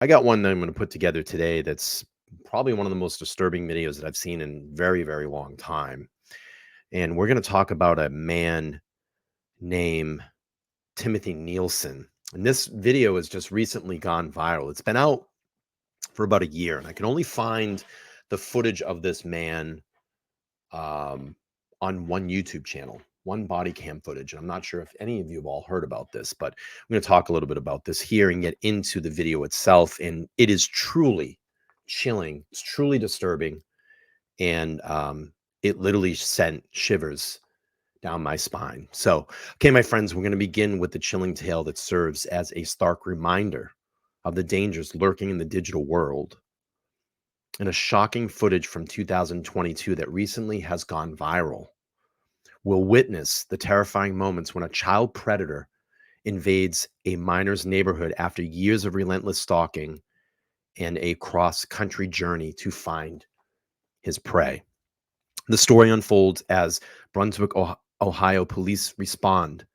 I got one that I'm going to put together today that's probably one of the most disturbing videos that I've seen in very, very long time. And we're going to talk about a man named Timothy Nielsen. And this video has just recently gone viral. It's been out for about a year, and I can only find the footage of this man um, on one YouTube channel, one body cam footage. And I'm not sure if any of you have all heard about this, but I'm going to talk a little bit about this here and get into the video itself. And it is truly chilling. It's truly disturbing. And it literally sent shivers down my spine. So, okay, my friends, we're going to begin with the chilling tale that serves as a stark reminder of the dangers lurking in the digital world, and a shocking footage from 2022 that recently has gone viral. We'll witness the terrifying moments when a child predator invades a minor's neighborhood after years of relentless stalking and a cross-country journey to find his prey. The story unfolds as Brunswick, Ohio police respond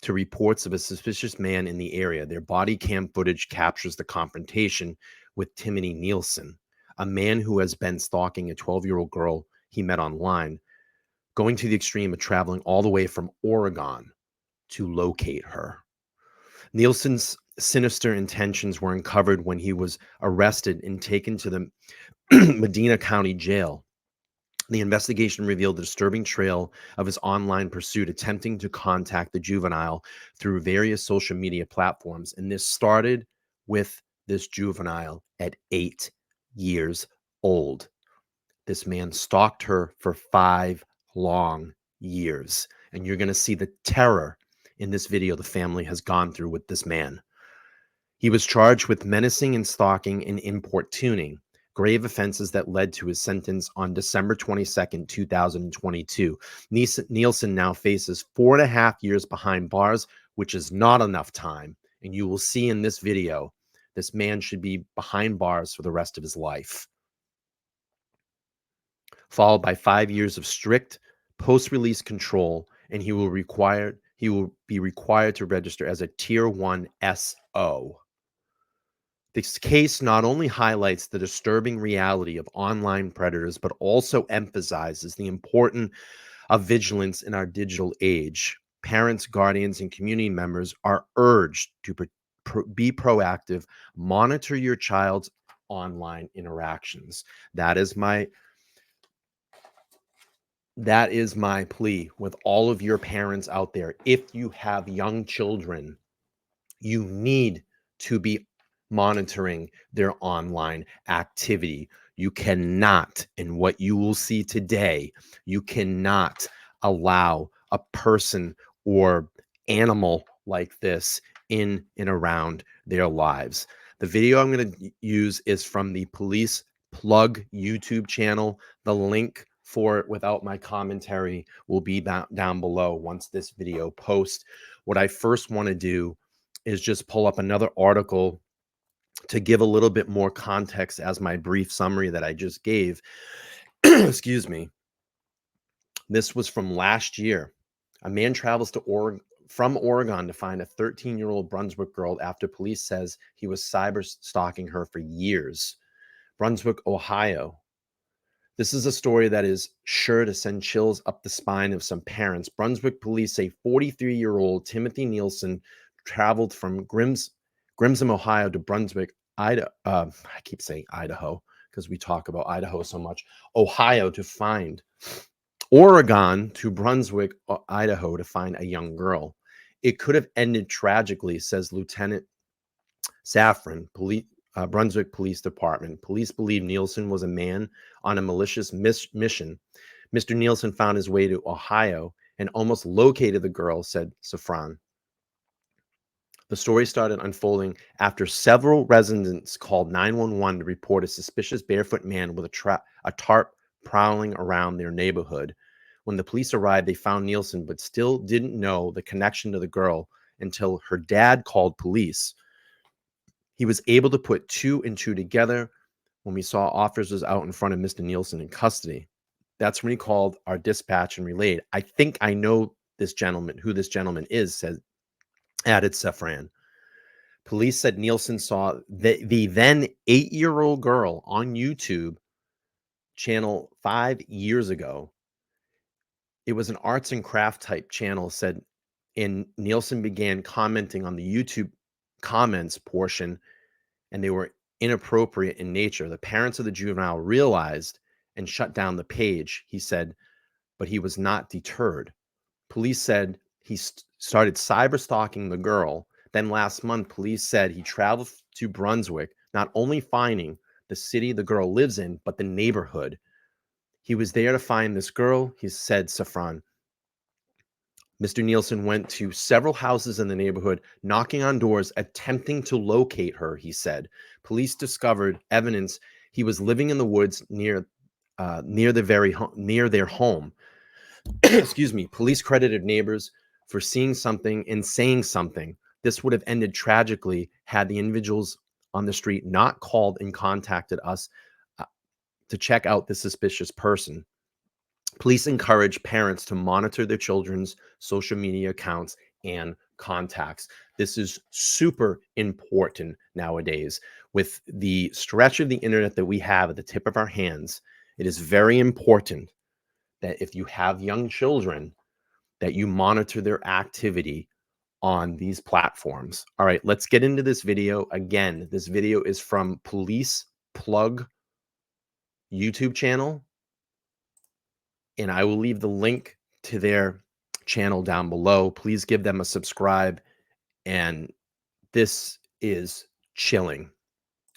to reports of a suspicious man in the area. Their body cam footage captures the confrontation with Timothy Nielsen, a man who has been stalking a 12-year-old girl he met online, going to the extreme of traveling all the way from Oregon to locate her. Nielsen's sinister intentions were uncovered when he was arrested and taken to the Medina County Jail. The investigation revealed the disturbing trail of his online pursuit, attempting to contact the juvenile through various social media platforms. And this started with this juvenile at 8 years old. This man stalked her for 5 long years. And you're going to see the terror in this video the family has gone through with this man. He was charged with menacing and stalking and importuning, grave offenses that led to his sentence on December 22nd, 2022. Nielsen now faces 4.5 years behind bars, which is not enough time. And you will see in this video, this man should be behind bars for the rest of his life, followed by 5 years of strict post-release control, and he will be required to register as a Tier 1 SO. This case not only highlights the disturbing reality of online predators, but also emphasizes the importance of vigilance in our digital age. Parents, guardians, and community members are urged to be proactive, monitor your child's online interactions. That is my plea with all of your parents out there. If you have young children, you need to be monitoring their online activity. You cannot, and what you will see today, you cannot allow a person or animal like this in and around their lives. The video I'm going to use is from the Police Plug YouTube channel. The link for it without my commentary will be down below once this video posts. What I first want to do is just pull up another article to give a little bit more context as my brief summary that I just gave. Excuse me. This was from last year. A man travels to from Oregon to find a 13-year-old Brunswick girl after police says he was cyber stalking her for years. Brunswick, Ohio. This is a story that is sure to send chills up the spine of some parents. Brunswick police say 43-year-old Timothy Nielsen traveled from Grimsby, Ohio to Brunswick, Idaho. I keep saying Idaho because we talk about Idaho so much. Ohio to find Oregon to Brunswick, Idaho to find a young girl. It could have ended tragically, says Lieutenant Safran, Brunswick Police Department. Police believe Nielsen was a man on a malicious mission. Mr. Nielsen found his way to Ohio and almost located the girl, said Safran. The story started unfolding after several residents called 911 to report a suspicious barefoot man with a tarp prowling around their neighborhood. When the police arrived, they found Nielsen, but still didn't know the connection to the girl until her dad called police. He was able to put 2 and 2 together when we saw officers out in front of Mr. Nielsen in custody. That's when he called our dispatch and relayed. I think I know this gentleman, who this gentleman is, added Safran. Police said Nielsen saw the then 8-year-old girl on YouTube channel 5 years ago. It was an arts and craft type channel, said, and Nielsen began commenting on the YouTube comments portion, and they were inappropriate in nature. The parents of the juvenile realized and shut down the page, he said, but he was not deterred. Police said he started cyber stalking the girl. Then last month, police said he traveled to Brunswick, not only finding the city the girl lives in, but the neighborhood. He was there to find this girl, he said, Safran. Mr. Nielsen went to several houses in the neighborhood, knocking on doors, attempting to locate her, he said. Police discovered evidence he was living in the woods near their home. Excuse me. Police credited neighbors for seeing something and saying something. This would have ended tragically had the individuals on the street not called and contacted us to check out the suspicious person. Police encourage parents to monitor their children's social media accounts and contacts. This is super important nowadays. With the stretch of the internet that we have at the tip of our hands, it is very important that if you have young children, that you monitor their activity on these platforms. All right, let's get into this video. Again, this video is from Police Plug YouTube channel, and I will leave the link to their channel down below. Please give them a subscribe, and this is chilling.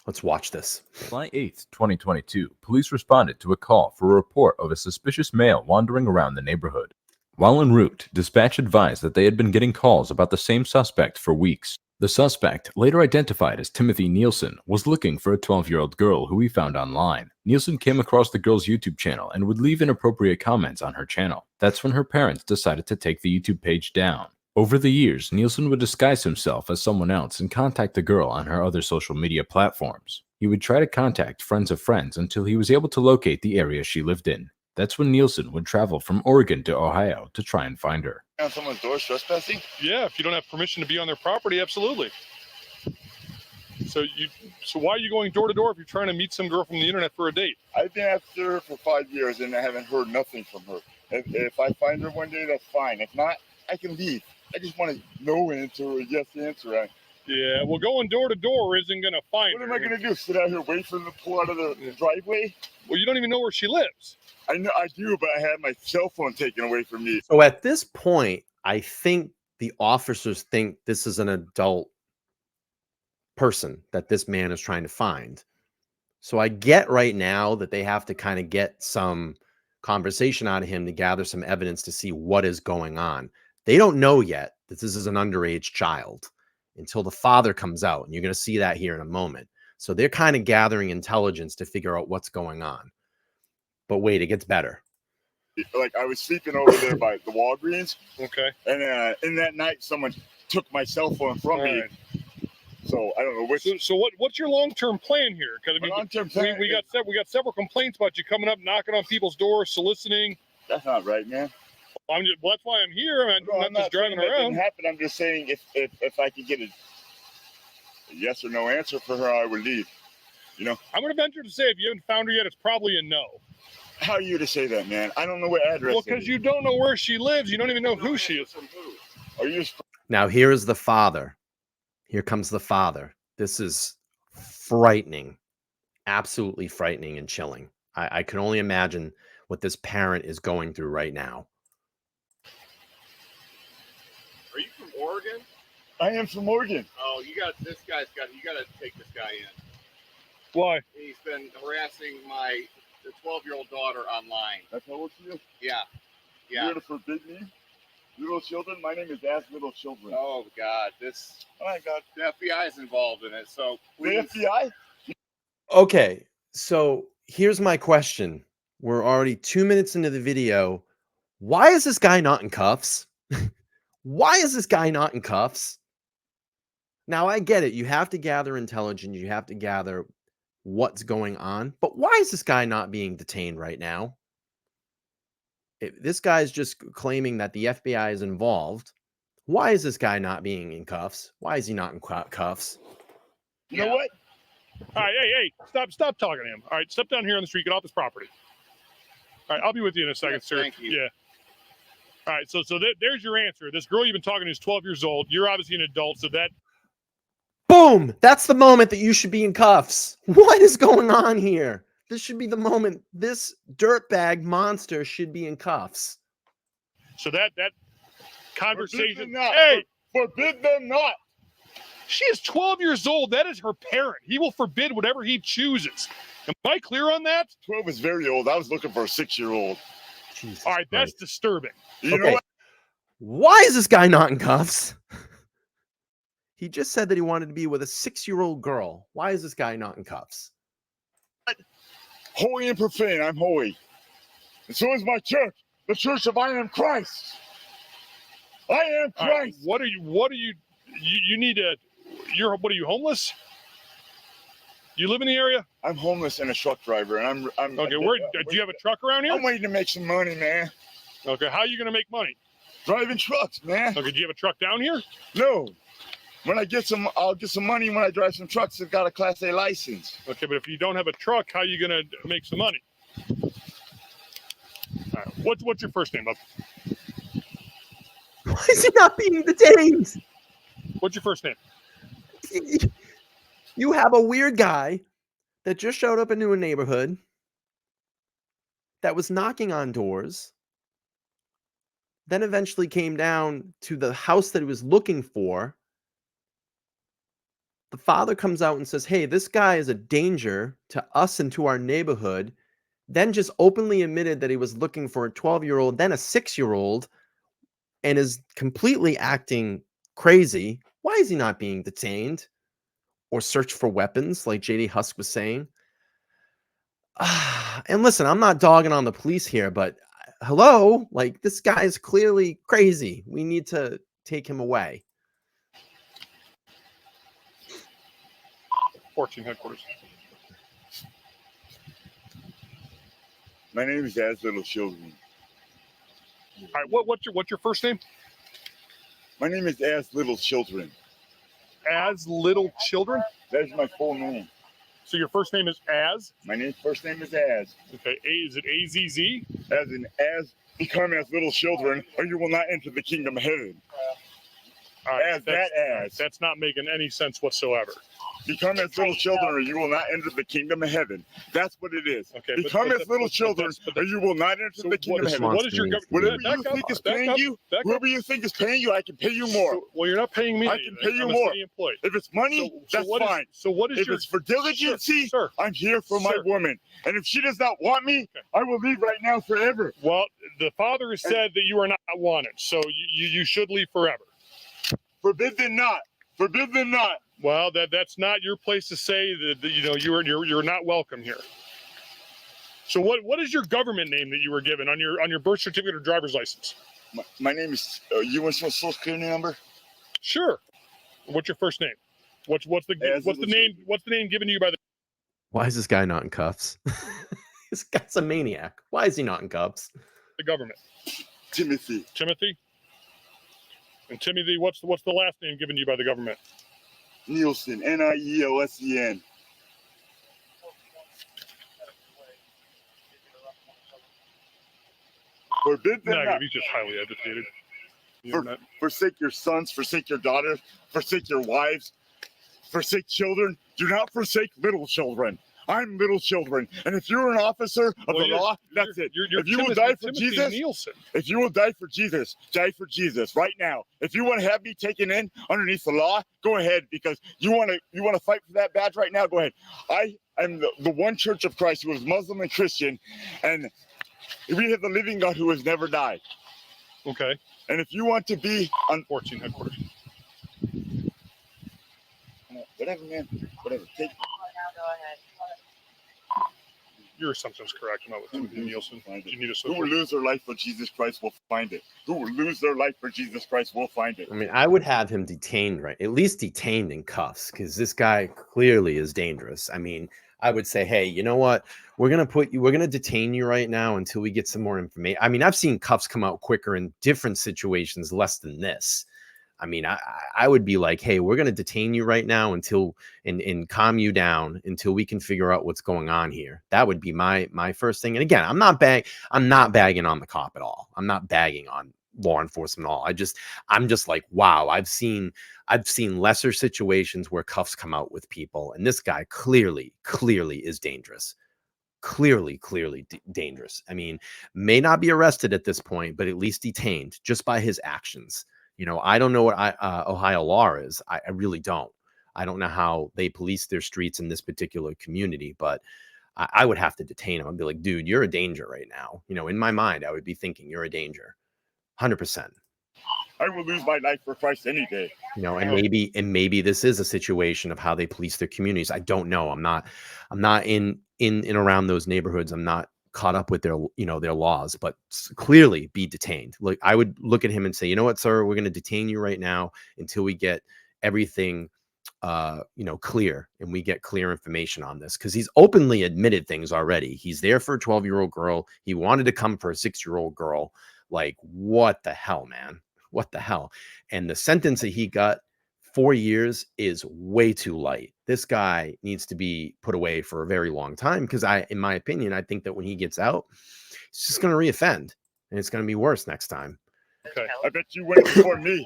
Let's watch this. July 8th, 2022, police responded to a call for a report of a suspicious male wandering around the neighborhood. While en route, dispatch advised that they had been getting calls about the same suspect for weeks. The suspect, later identified as Timothy Nielsen, was looking for a 12-year-old girl who he found online. Nielsen came across the girl's YouTube channel and would leave inappropriate comments on her channel. That's when her parents decided to take the YouTube page down. Over the years, Nielsen would disguise himself as someone else and contact the girl on her other social media platforms. He would try to contact friends of friends until he was able to locate the area she lived in. That's when Nielsen would travel from Oregon to Ohio to try and find her. On someone's door trespassing? Yeah, if you don't have permission to be on their property, absolutely. So why are you going door to door if you're trying to meet some girl from the internet for a date? I've been after her for 5 years and I haven't heard nothing from her. If I find her one day, that's fine. If not, I can leave. I just want a no answer or a yes answer. Yeah, well, going door to door isn't going to find her. What am I going to do? Sit out here, wait for them to pull out of the driveway? Well, you don't even know where she lives. I know I do, but I had my cell phone taken away from me. So at this point, I think the officers think this is an adult person that this man is trying to find. So I get right now that they have to kind of get some conversation out of him to gather some evidence to see what is going on. They don't know yet that this is an underage child until the father comes out, and you're going to see that here in a moment. So they're kind of gathering intelligence to figure out what's going on. But wait, it gets better. Like, I was sleeping over there by the Walgreens. Okay. And in that night, someone took my cell phone from me. Right. So I don't know which. So what's your long-term plan here? Because I mean, long-term plan, we got several complaints about you coming up, knocking on people's doors, soliciting. That's not right, man. Well, that's why I'm here. I'm not just driving that around. didn't happen. I'm just saying if I could get a yes or no answer for her, I would leave. You know. I'm going to venture to say if you haven't found her yet, it's probably a no. How are you to say that, man? I don't know what address. Well, because you don't know where she lives. You don't even know who she is. Are you? Now here is the father. Here comes the father. This is frightening, absolutely frightening and chilling. I can only imagine what this parent is going through right now. Are you from Oregon? I am from Oregon. Oh, you got to take this guy in. Why? He's been harassing the 12-year-old daughter online. That's how old she is? Yeah. You're going to forbid me? Little children? My name is Ask Little Children. Oh, God. Oh, my God. The FBI is involved in it, so please. The FBI? Okay, so here's my question. We're already 2 minutes into the video. Why is this guy not in cuffs? Why is this guy not in cuffs? Now, I get it. You have to gather intelligence. You have to gather what's going on. But why is this guy not being detained right now? This guy's just claiming that the FBI is involved. Why is this guy not being in cuffs? Why is he not in cuffs? You know what? All right, hey, stop talking to him. All right, step down here on the street. Get off this property. All right, I'll be with you in a second, Yes, sir. thank you. Yeah. All right, so there's your answer. This girl you've been talking to is 12 years old. You're obviously an adult, so that. Boom! That's the moment that you should be in cuffs. What is going on here? This should be the moment. This dirtbag monster should be in cuffs. So that Forbid conversation. them not. Hey, Forbid them not. she is 12 years old. That is her parent. He will forbid whatever he chooses. Am I clear on that? 12 is very old. I was looking for a 6-year-old. Jesus All right, that's Christ. disturbing. You know Okay. what? Why is this guy not in cuffs? He just said that he wanted to be with a 6-year-old girl. Why is this guy not in cuffs? Holy and profane. I'm holy. And so is my church. The church of I am Christ. I am All right, Christ. what are you need to, what are you, homeless? You live in the area? I'm homeless and a truck driver, and I'm Okay, do you have a truck around here? I'm waiting to make some money, man. Okay, how are you going to make money? Driving trucks, man. Okay, do you have a truck down here? No. When I get some, I'll get some money when I drive some trucks that got a Class A license. Okay, but if you don't have a truck, how are you going to make some money? All right, what's your first name, bub? Why is he not being detained? What's your first name? You have a weird guy that just showed up into a neighborhood that was knocking on doors, then eventually came down to the house that he was looking for. The father comes out and says, hey, this guy is a danger to us and to our neighborhood. Then just openly admitted that he was looking for a 12-year-old, then a 6-year-old, and is completely acting crazy. Why is he not being detained or searched for weapons like JD Husk was saying? And listen, I'm not dogging on the police here, but hello, like this guy is clearly crazy. We need to take him away. 14 headquarters. My name is As Little Children. All right, what's your first name? My name is As Little Children. As Little Children? That's my full name. So your first name is As? First name is As. Okay, is it A-Z-Z? As in as become as little children, or you will not enter the kingdom of heaven. All right, As. That's not making any sense whatsoever. Become as little children, or you will not enter the kingdom of heaven. That's what it is. Okay, Become as little children, or you will not enter the kingdom of heaven. What is your government? Whatever you think is paying you, whoever you think is paying you, I can pay you more. Well, you're not paying me. I can pay you I'm more. A city employee. If it's money, that's fine. So what is If your? it's for diligency, Sir, I'm here for my Sir. woman. And if she does not want me, I will leave right now forever. Well, the father has said that you are not wanted, so you should leave forever. Forbid them not. Forbid them not. Well, that's not your place to say that you're not welcome here. So what is your government name that you were given on your birth certificate or driver's license? My name is. You want some social security number? Sure. What's your first name? What's the name given to you by the? Why is this guy not in cuffs? This guy's a maniac. Why is he not in cuffs? The government? Timothy. Timothy. And Timothy, what's the last name given to you by the government? Nielsen. Nielsen. Forbid them not. He's just highly educated. Forsake your sons, forsake your daughters, forsake your wives, forsake children. Do not forsake little children. I'm little children. And if you're an officer of the law, that's it. If you will die for Jesus, Nielsen. if you will die for Jesus right now. If you want to have me taken in underneath the law, go ahead, because you want to fight for that badge right now, go ahead. I am the one Church of Christ who is Muslim and Christian, and we have the living God who has never died. Okay. And if you want to be on 14 headquarters. Whatever, man. Whatever. Take. Your assumption is correct. I'm not with Timothy Nielsen. You need a Who will lose their life for Jesus Christ will find it. Who will lose their life for Jesus Christ will find it. I mean, I would have him detained, right? At least detained in cuffs, because this guy clearly is dangerous. I mean, I would say, hey, you know what? We're going to detain you right now until we get some more information. I mean, I've seen cuffs come out quicker in different situations, less than this. I mean, I would be like, hey, we're going to detain you right now until and calm you down until we can figure out what's going on here. That would be my first thing. And again, I'm not bagging on the cop at all. I'm not bagging on law enforcement at all. I'm just like, wow, I've seen lesser situations where cuffs come out with people, and this guy clearly is dangerous. Clearly dangerous. I mean, may not be arrested at this point, but at least detained just by his actions. I don't know what Ohio law is. I really don't. I don't know how they police their streets in this particular community, but I would have to detain him. I'd be like, dude, you're a danger right now. In my mind, I would be thinking you're a danger. 100%. I will lose my life for Christ any day. And maybe this is a situation of how they police their communities. I don't know. I'm not in and around those neighborhoods. I'm not caught up with their laws, but clearly be detained. Like, I would look at him and say, you know what, sir, we're going to detain you right now until we get everything clear, and we get clear information on this, because he's openly admitted things already. He's there for a 12-year-old girl. He wanted to come for a 6-year-old girl. Like, what the hell, man? What the hell? And the sentence that he got, 4 years, is way too light. This guy needs to be put away for a very long time, because in my opinion, I think that when he gets out, he's just going to reoffend, and it's going to be worse next time. Okay. I bet you went before me.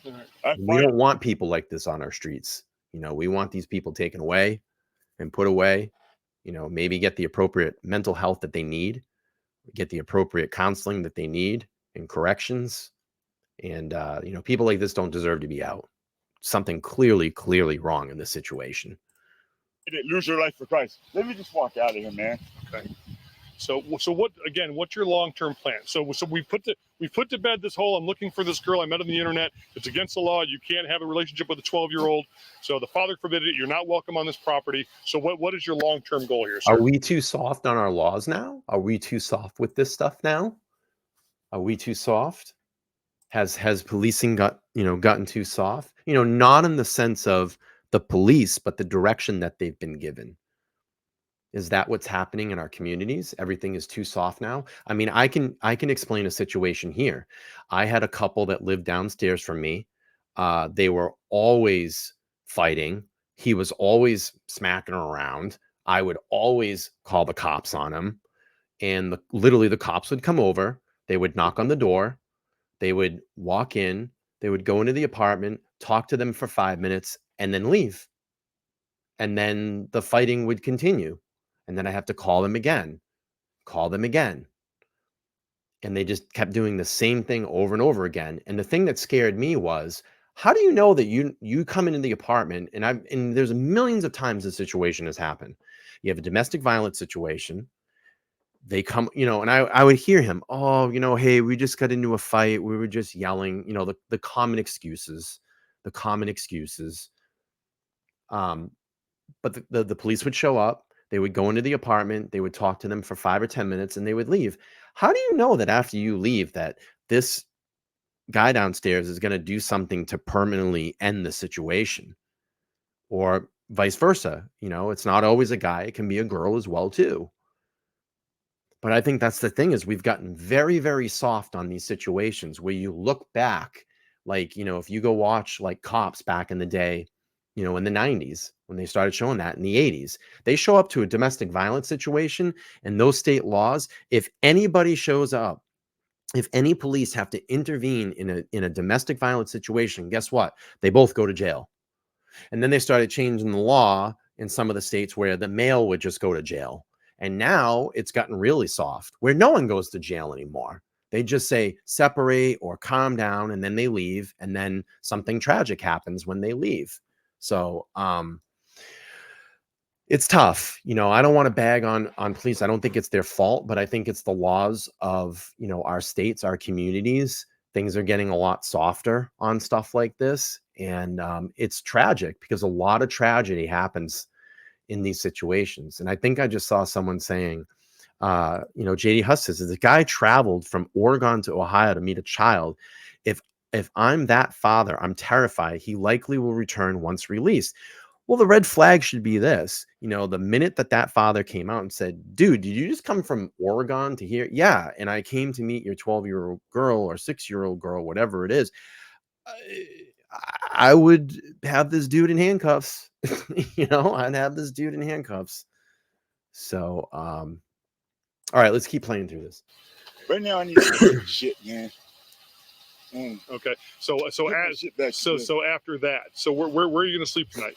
We don't want people like this on our streets. We want these people taken away and put away, maybe get the appropriate mental health that they need, get the appropriate counseling that they need in corrections. And, people like this don't deserve to be out. Something clearly wrong in this situation. You didn't lose your life for Christ. Let me just walk out of here, man. Okay. So what's your long-term plan? So we put to bed this whole, I'm looking for this girl I met on the internet. It's against the law. You can't have a relationship with a 12-year-old. So the father forbid it. You're not welcome on this property. So what is your long-term goal here, sir? Are we too soft on our laws now? Are we too soft with this stuff now? Are we too soft? Has policing gotten too soft? Not in the sense of the police, but the direction that they've been given. Is that what's happening in our communities? Everything is too soft now. I mean, I can explain a situation here. I had a couple that lived downstairs from me. They were always fighting. He was always smacking around. I would always call the cops on him, and literally the cops would come over. They would knock on the door. They would walk in. They would go into the apartment, talk to them for 5 minutes, and then leave. And then the fighting would continue. And then I have to call them again. And they just kept doing the same thing over and over again. And the thing that scared me was, how do you know that you come into the apartment, and there's millions of times this situation has happened. You have a domestic violence situation. They come, and I would hear him, oh, hey, we just got into a fight. We were just yelling, the common excuses. But the police would show up. They would go into the apartment. They would talk to them for 5 or 10 minutes, and they would leave. How do you know that after you leave that this guy downstairs is going to do something to permanently end the situation, or vice versa? It's not always a guy. It can be a girl as well too. But I think that's the thing, is we've gotten very, very soft on these situations where you look back, like, if you go watch like Cops back in the day, in the 90s, when they started showing that in the 80s, they show up to a domestic violence situation, and those state laws, if anybody shows up, if any police have to intervene in a domestic violence situation, guess what? They both go to jail. And then they started changing the law in some of the states where the male would just go to jail. And now it's gotten really soft, where no one goes to jail anymore. They just say separate or calm down, and then they leave. And then something tragic happens when they leave. So it's tough. I don't want to bag on police. I don't think it's their fault, but I think it's the laws of, our states, our communities. Things are getting a lot softer on stuff like this. And it's tragic, because a lot of tragedy happens in these situations. And I think I just saw someone saying, JD Huss says, the guy traveled from Oregon to Ohio to meet a child. If I'm that father, I'm terrified he likely will return once released. Well, the red flag should be this, the minute that father came out and said, dude, did you just come from Oregon to here? Yeah. And I came to meet your 12-year-old girl or 6-year-old girl, whatever it is. I would have this dude in handcuffs. I'd have this dude in handcuffs. So, all right, let's keep playing through this. Right now, I need some shit, man. Okay. So Get my as shit back so together. so after that, so where are you gonna sleep tonight?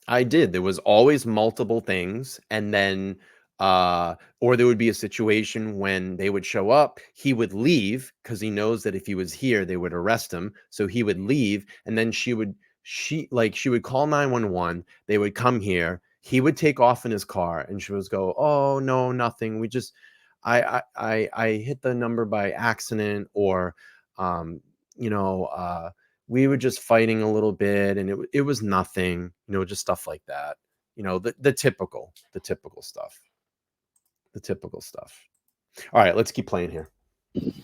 I did. There was always multiple things, and then or there would be a situation when they would show up, he would leave because he knows that if he was here, they would arrest him. So he would leave, and then she would call 911. They would come here. He would take off in his car, and she would go, "Oh no, nothing. We just I hit the number by accident, or um, you know, we were just fighting a little bit, and it was nothing, just stuff like that. The typical stuff. The typical stuff. All right, let's keep playing here.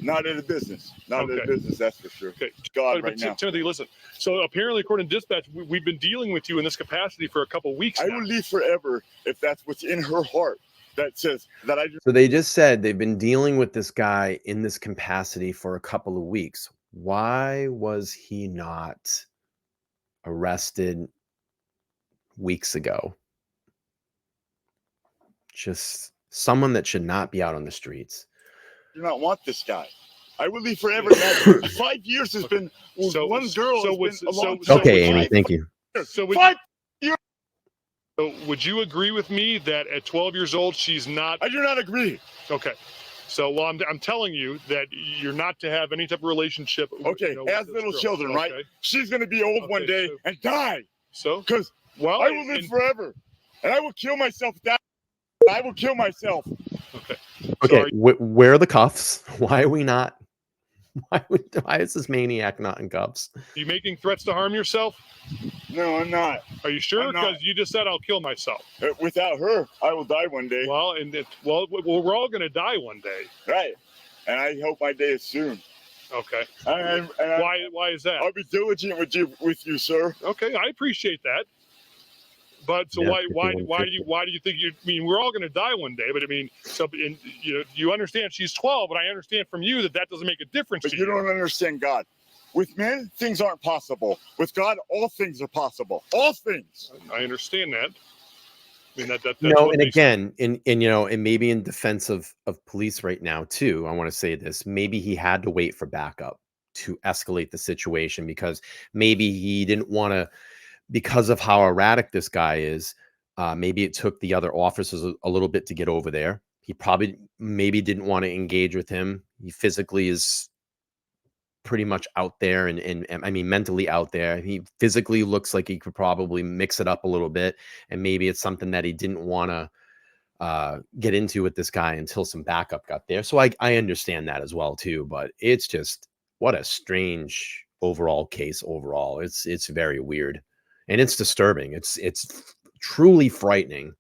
Not in the business. Not in Okay. the business, that's for sure. Okay. God, But right now. Timothy, listen. So apparently, according to dispatch, we've been dealing with you in this capacity for a couple weeks I now. will leave forever if that's what's in her heart that says that I just. So they just said they've been dealing with this guy in this capacity for a couple of weeks. Why was he not arrested weeks ago? Just someone that should not be out on the streets. Do not want this guy. I will leave forever. Man. 5 years has been So- one girl so has was- been a long so time. Okay, would Amy, you- thank you. So would, 5. so would you agree with me that at 12 years old she's not I do not agree. okay? So well, I'm telling you that you're not to have any type of relationship. Okay, with as this little girl. children, right? Okay. She's gonna be old one Okay, day so- and die So because well, I will live and- forever, and I will kill myself. I will kill myself. okay. Okay, So where are the cuffs? Why are we not? Why is this maniac not in cuffs? are you making threats to harm yourself? No, I'm not. Are you sure? I'm not. Because you just said I'll kill myself. Without her, I will die one day. Well, we're all going to die one day. Right. And I hope my day is soon. Okay. And Why is that? I'll be diligent with you, sir. Okay, I appreciate that. But so Yeah, why 5150. do you think I mean, we're all going to die one day, but I mean, so you understand she's 12, but I understand from you that doesn't make a difference But to you don't understand God. With men, things aren't possible. With God, all things are possible. All things. I understand that. I mean that's And what they- again, and maybe in defense of police right now too, I want to say this: maybe he had to wait for backup to escalate the situation because maybe he didn't want to, because of how erratic this guy is. Maybe it took the other officers a little bit to get over there. He probably maybe didn't want to engage with him. He physically is pretty much out there, and I mean mentally out there. He physically looks like he could probably mix it up a little bit, and maybe it's something that he didn't want to get into with this guy until some backup got there. So I understand that as well too, but it's just what a strange overall case overall. It's very weird, and it's disturbing. It's truly frightening.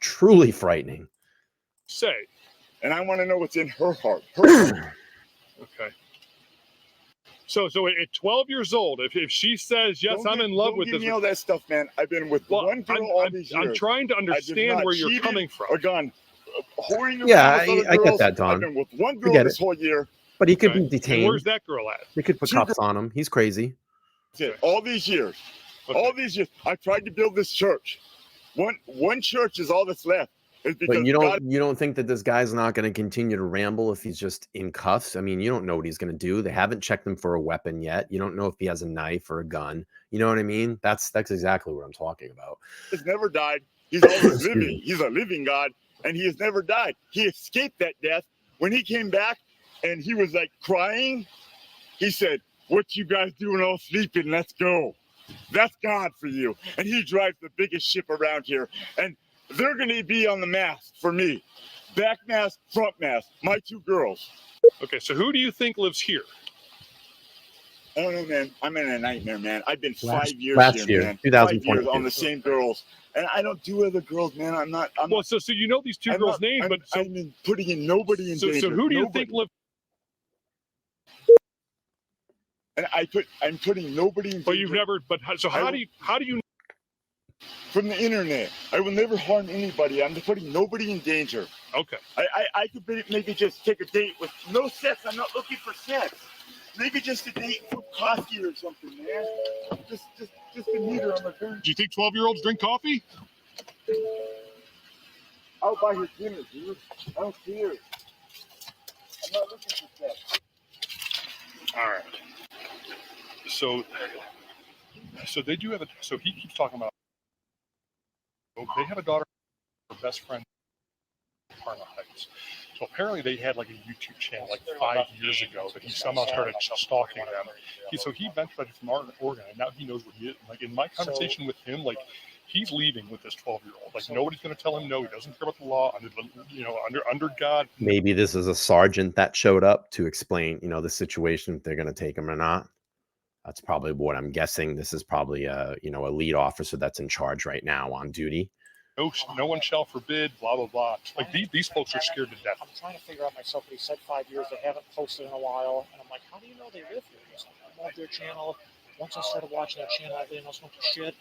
Truly frightening. say. And I want to know what's in her heart. Her heart. Okay. So at 12 years old, if she says yes, I'm in love don't with give this. me all that stuff, man. I've been with Well, one girl all these years. I'm trying to I did understand not where you're cheated coming from. Or gone whoring around Yeah, with other I get girls. that, Don. I've been with one I girl get this it. whole year. But he could Okay. be And detained. where's that girl at? They could put Two cuffs on him. He's crazy. That's it. All these years. Okay. All these years. I tried to build this church. One church is all that's left. It's because But you God, don't think that this guy's not going to continue to ramble if he's just in cuffs? I mean, you don't know what he's going to do. They haven't checked him for a weapon yet. You don't know if he has a knife or a gun. You know what I mean? That's exactly what I'm talking about. has never died. He's always Excuse living. me. He's a living God, and he has never died. He escaped that death. When he came back and he was like crying, he said, "What you guys doing all sleeping? Let's go." That's God for you. And he drives the biggest ship around here. And they're going to be on the mast for me. Back mast, front mast. My two girls. Okay, so who do you think lives here? I don't know, man. I'm in a nightmare, man. I've been Last- 5 years last here, year, man. 5 2022. years on the same girls. And I don't do other girls, man. I'm not. Well, so you know these 2 I'm girls' not- names, but so, I'm putting in nobody in danger. so who do you Nobody. think lives? And I'm putting nobody in danger. But you've never. But so how do you? From the internet. I will never harm anybody. I'm putting nobody in danger. Okay. I could maybe just take a date with no sex. I'm not looking for sex. Maybe just a date for coffee or something, man. Just to meet her on the phone. Do you think 12-year-olds drink coffee? I'll buy her dinner, dude. I don't care. I'm not looking for stuff. All right. So they do have a. So he keeps talking about. They have a daughter. Her best friend. Parma Heights. So apparently they had like a YouTube channel like 5 years ago that he somehow started stalking them. He eventually from Oregon, and now he knows what he is. Like in my conversation with him, like he's leaving with this 12-year-old. Like nobody's going to tell him no. He doesn't care about the law. Under God. Maybe this is a sergeant that showed up to explain, the situation, if they're going to take him or not. That's probably what I'm guessing. This is probably a lead officer that's in charge right now on duty. No one shall forbid, blah, blah, blah. Like these folks are scared to death. I'm trying to figure out myself, but he said 5 years, they haven't posted in a while. And I'm like, how do you know they live here? He's like, I love their channel. Once I started watching their channel, everything else went to shit.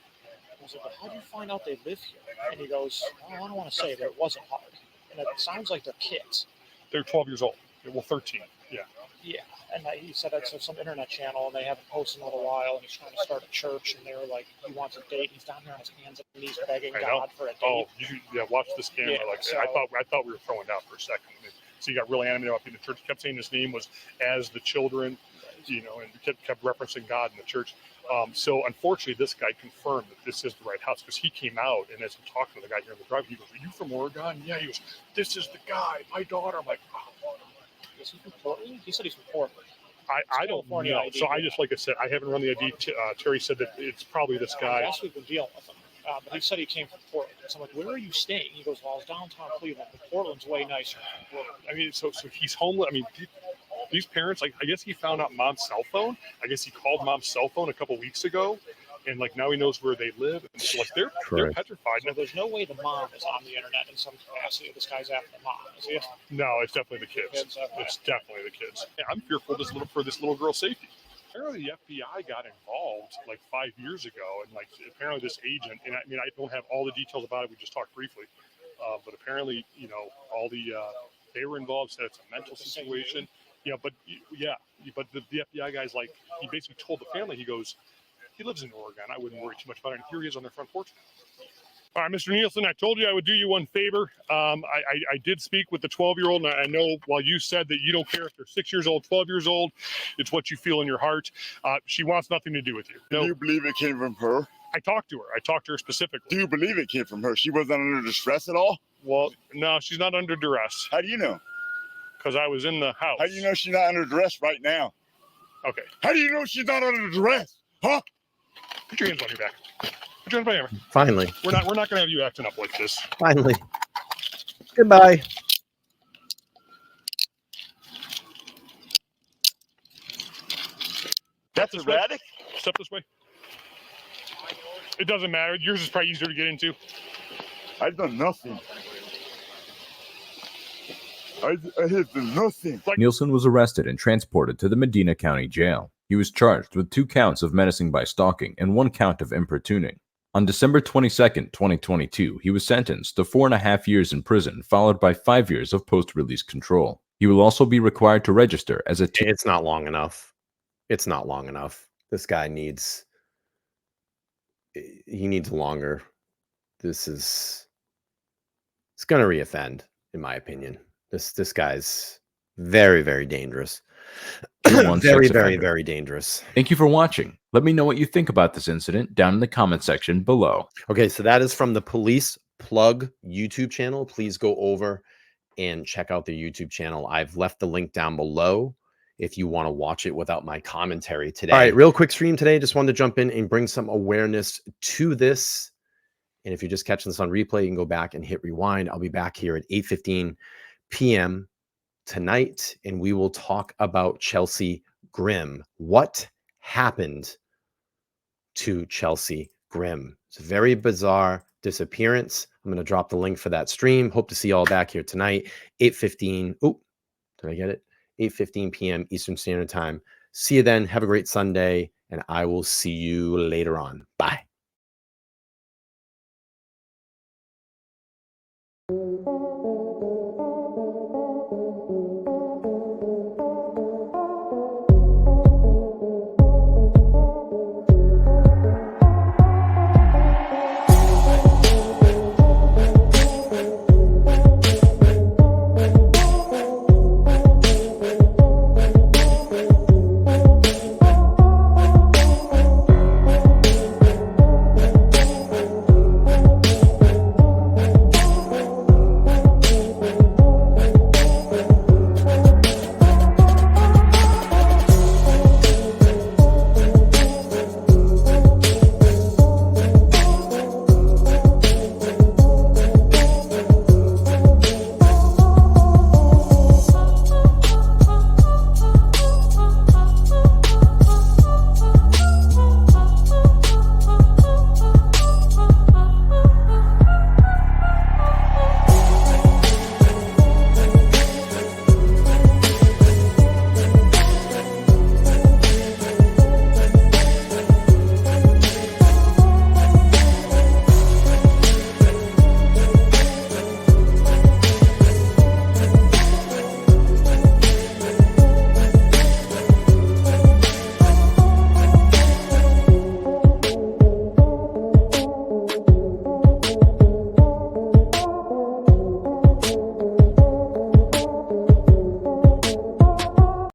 I was like, well, how do you find out they live here? And he goes, well, I don't want to say, but it wasn't hard. And it sounds like they're kids. They're 12 years old. Well, 13. Yeah. Yeah. And he said that's some internet channel, and they haven't posted in a little while, and he's trying to start a church, and they're like, he wants a date. He's down there on his hands and knees begging God for a date. Oh, watch this camera. I thought we were throwing down for a second. So he got really animated up in the church. He kept saying his name was as the children, and kept referencing God in the church. So unfortunately, this guy confirmed that this is the right house because he came out, and as I'm talking to the guy here in the drive, he goes, "Are you from Oregon?" Yeah. He goes, "This is the guy, my daughter." I'm like, oh. Is he from Portland? He said he's from Portland. I don't know. So I just, like I said, I haven't run the ID. Terry said that it's probably this guy. Last week we've been dealing with him. But he said he came from Portland. So I'm like, where are you staying? He goes, well, I was downtown Cleveland, but Portland's way nicer than Portland. I mean, so he's homeless. I mean, these parents, like, I guess he found out mom's cell phone. I guess he called mom's cell phone a couple weeks ago. And like now he knows where they live, and so like they're petrified. So there's no way the mom is on the internet in some capacity. This guy's after the mom, is he? No, it's definitely the kids. It's definitely the kids. Yeah, I'm fearful for this little girl's safety. Apparently the FBI got involved like 5 years ago, and like apparently this agent, and I mean I don't have all the details about it. We just talked briefly, but apparently all the they were involved. Said it's a mental situation. But the FBI guy's like he basically told the family he goes. He lives in Oregon. I wouldn't worry too much about it. And here he is on their front porch. All right, Mr. Nielsen, I told you I would do you one favor. I did speak with the 12-year-old, and I know while you said that you don't care if they're 6 years old, 12 years old, it's what you feel in your heart. She wants nothing to do with you. Do you believe it came from her? I talked to her. I talked to her specifically. Do you believe it came from her? She wasn't under distress at all? Well, no, she's not under duress. How do you know? Because I was in the house. How do you know she's not under duress right now? Okay. How do you know she's not under duress? Huh? Put your hands on your back. Put your hands on your back. Finally. We're not going to have you acting up like this. Finally. Goodbye. That's erratic? Step this way. It doesn't matter. Yours is probably easier to get into. I've done nothing. I have done nothing. Nielsen was arrested and transported to the Medina County Jail. He was charged with 2 counts of menacing by stalking and 1 count of importuning. On December 22, 2022, he was sentenced to 4.5 years in prison, followed by 5 years of post-release control. He will also be required to register as a It's not long enough. It's not long enough. This guy needs longer. It's going to reoffend, in my opinion. This guy's very, very dangerous. Very, very, very dangerous. Thank you for watching. Let me know what you think about this incident down in the comment section below. Okay, so that is from the Police Plug YouTube channel. Please go over and check out their YouTube channel. I've left the link down below if you want to watch it without my commentary today. All right, real quick stream today. Just wanted to jump in and bring some awareness to this. And if you're just catching this on replay, you can go back and hit rewind. I'll be back here at 8:15 p.m. tonight, and we will talk about Chelsea Grim. What happened to Chelsea Grim? It's a very bizarre disappearance. I'm going to drop the link for that stream. Hope to see you all back here tonight, 8:15. Oh, did I get it? 8:15 p.m. Eastern Standard Time. See you then. Have a great Sunday, and I will see you later on. Bye.